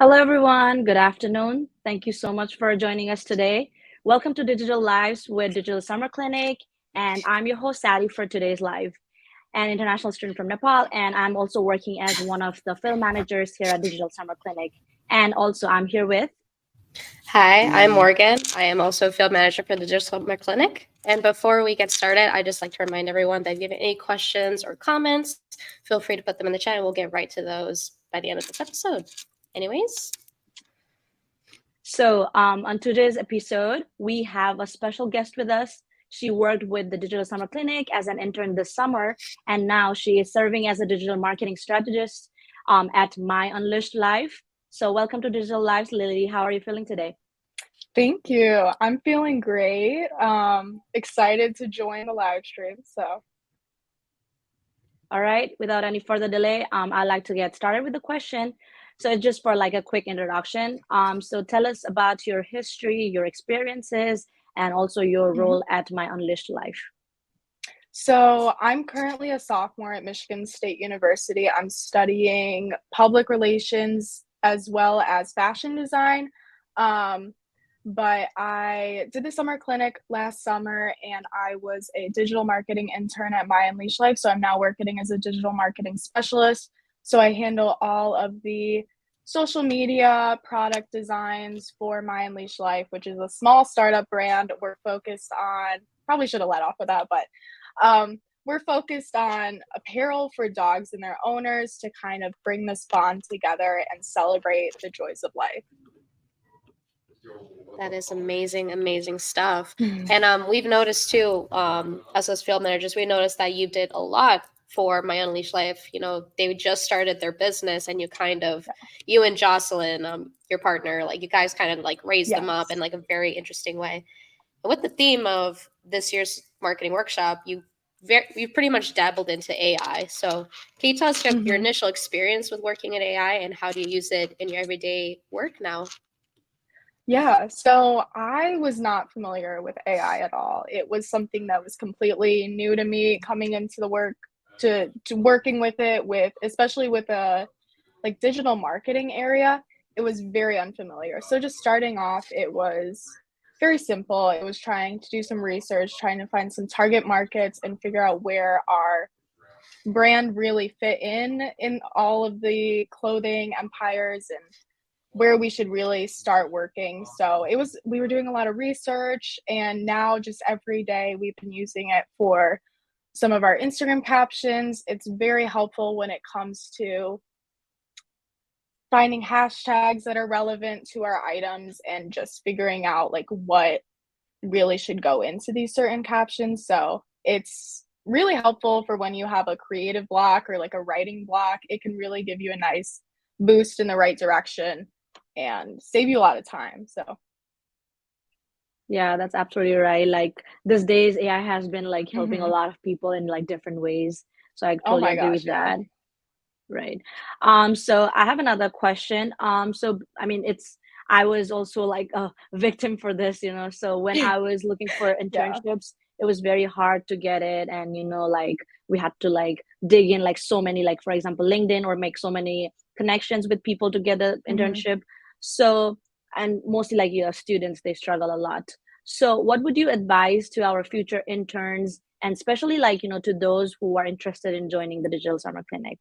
Hello, everyone. Good afternoon. Thank you so much for joining us today. Welcome to Digital Lives with Digital Summer Clinic. And I'm your host, Sadi, for today's live, an international student from Nepal. And I'm also working as one of the film managers here at Digital Summer Clinic. And also, I'm here with. Hi, I'm Morgan. I am also a field manager for the Digital Summer Clinic. And before we get started, I'd just like to remind everyone that if you have any questions or comments, feel free to put them in the chat and we'll get right to those by the end of this episode. Anyways. So, on today's episode, we have a special guest with us. She worked with the Digital Summer Clinic as an intern this summer, and now she is serving as a digital marketing strategist at My Unleashed Life. So, welcome to Digital Lives, Lily. How are you feeling today? Thank you. I'm feeling great. Excited to join the live stream. So, all right. Without any further delay, I'd like to get started with the question. So, just for like a quick introduction. So, tell us about your history, your experiences, and also your role at My Unleashed Life. So I'm currently a sophomore at Michigan State University. I'm studying public relations as well as fashion design. But I did the summer clinic last summer and I was a digital marketing intern at My Unleashed Life. So I'm now working as a digital marketing specialist. So I handle all of the social media product designs for My Unleashed Life, which is a small startup brand. We're focused on, probably should have led off with that, but we're focused on apparel for dogs and their owners to kind of bring this bond together and celebrate the joys of life. That is amazing, amazing stuff. And we've noticed too, as field managers, we noticed that you did a lot for My Unleashed Life. You know, they just started their business and you and Jocelyn, your partner, like you guys kind of like raised them up in like a very interesting way. And with the theme of this year's marketing workshop, you pretty much dabbled into AI. So can you tell us your initial experience with working in AI and how do you use it in your everyday work now? Yeah, so I was not familiar with AI at all. It was something that was completely new to me coming into the work to working with it, with especially with a like digital marketing area. It was very unfamiliar. So just starting off, it was very simple. It was trying to do some research, trying to find some target markets and figure out where our brand really fit in all of the clothing empires and where we should really start working. So we were doing a lot of research, and now just every day we've been using it for some of our Instagram captions. It's very helpful when it comes to finding hashtags that are relevant to our items and just figuring out like what really should go into these certain captions. So it's really helpful for when you have a creative block or like a writing block. It can really give you a nice boost in the right direction and save you a lot of time. So yeah, that's absolutely right. Like these days AI has been like helping a lot of people in like different ways, so I oh totally my agree gosh, with yeah. that. Right. So I have another question. So I mean, I was also like a victim for this, So when I was looking for Yeah. internships, it was very hard to get it, and like we had to like dig in like so many, like for example, LinkedIn, or make so many connections with people to get the internship. So, and mostly like students, they struggle a lot. So what would you advise to our future interns, and especially like to those who are interested in joining the Digital Summer Clinic?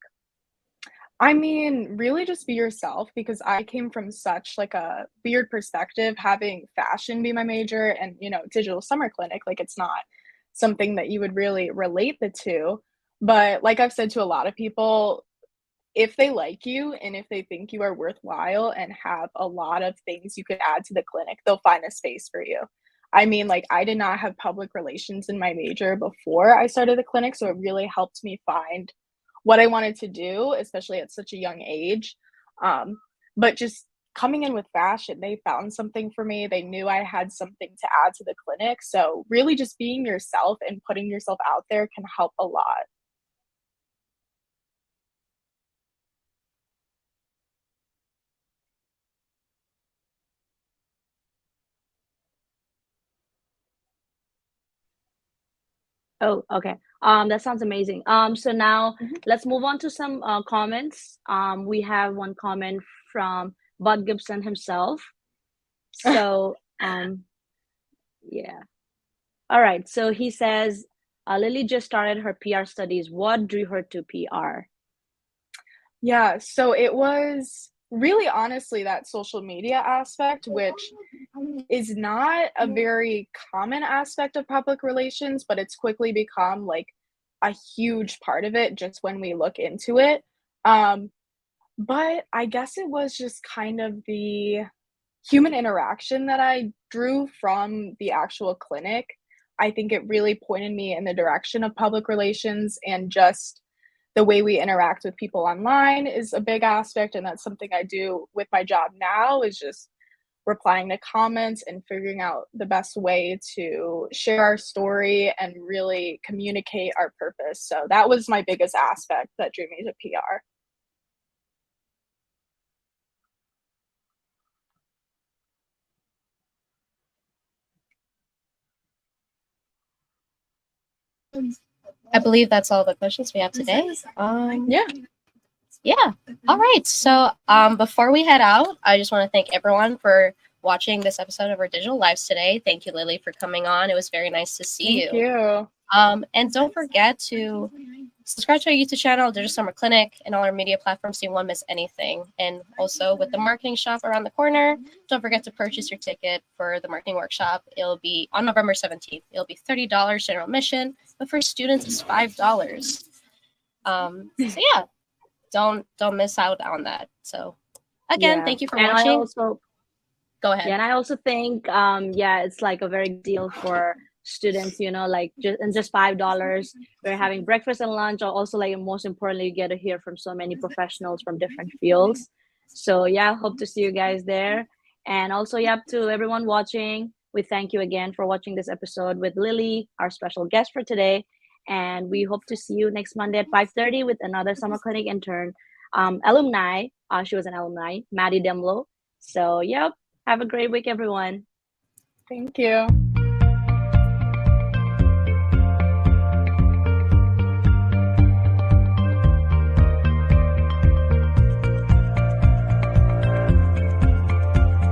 I mean, really just be yourself because I came from such like a weird perspective having fashion be my major and, digital summer clinic. Like it's not something that you would really relate the two. But like I've said to a lot of people, if they like you and if they think you are worthwhile and have a lot of things you could add to the clinic, they'll find a space for you. I mean, like I did not have public relations in my major before I started the clinic, so it really helped me find what I wanted to do, especially at such a young age. But just coming in with fashion, they found something for me. They knew I had something to add to the clinic. So really just being yourself and putting yourself out there can help a lot. Oh, okay. That sounds amazing. So now let's move on to some comments. We have one comment from Bud Gibson himself. So yeah. All right. So he says, Lily just started her PR studies. What drew her to PR? Yeah, so it was really honestly that social media aspect, which is not a very common aspect of public relations, but it's quickly become like a huge part of it just when we look into it. Um, but I guess it was just kind of the human interaction that I drew from the actual clinic. I think it really pointed me in the direction of public relations, and just the way we interact with people online is a big aspect, and that's something I do with my job now, is just replying to comments and figuring out the best way to share our story and really communicate our purpose. So that was my biggest aspect that drew me to PR. I believe that's all the questions we have today. Yeah. Yeah. All right. So before we head out, I just want to thank everyone for watching this episode of our digital lives today. Thank you, Lily, for coming on. It was very nice to see Thank you. And don't forget to subscribe to our YouTube channel, Digital Summer Clinic, and all our media platforms so you won't miss anything. And also with the marketing shop around the corner, don't forget to purchase your ticket for the marketing workshop. It'll be on November 17th. It'll be $30 general admission, but for students it's $5. So yeah, don't miss out on that. So again, Yeah. thank you for And watching. Go ahead. Yeah, and I also think yeah, it's like a very good deal for students, like just $5. We're having breakfast and lunch, or also like most importantly, you get to hear from so many professionals from different fields. So yeah, hope to see you guys there. And also, yeah, to everyone watching, we thank you again for watching this episode with Lily, our special guest for today. And we hope to see you next Monday at 5:30 with another summer clinic intern, alumni. She was an alumni, Maddie Demlo. So yep, have a great week, everyone. Thank you.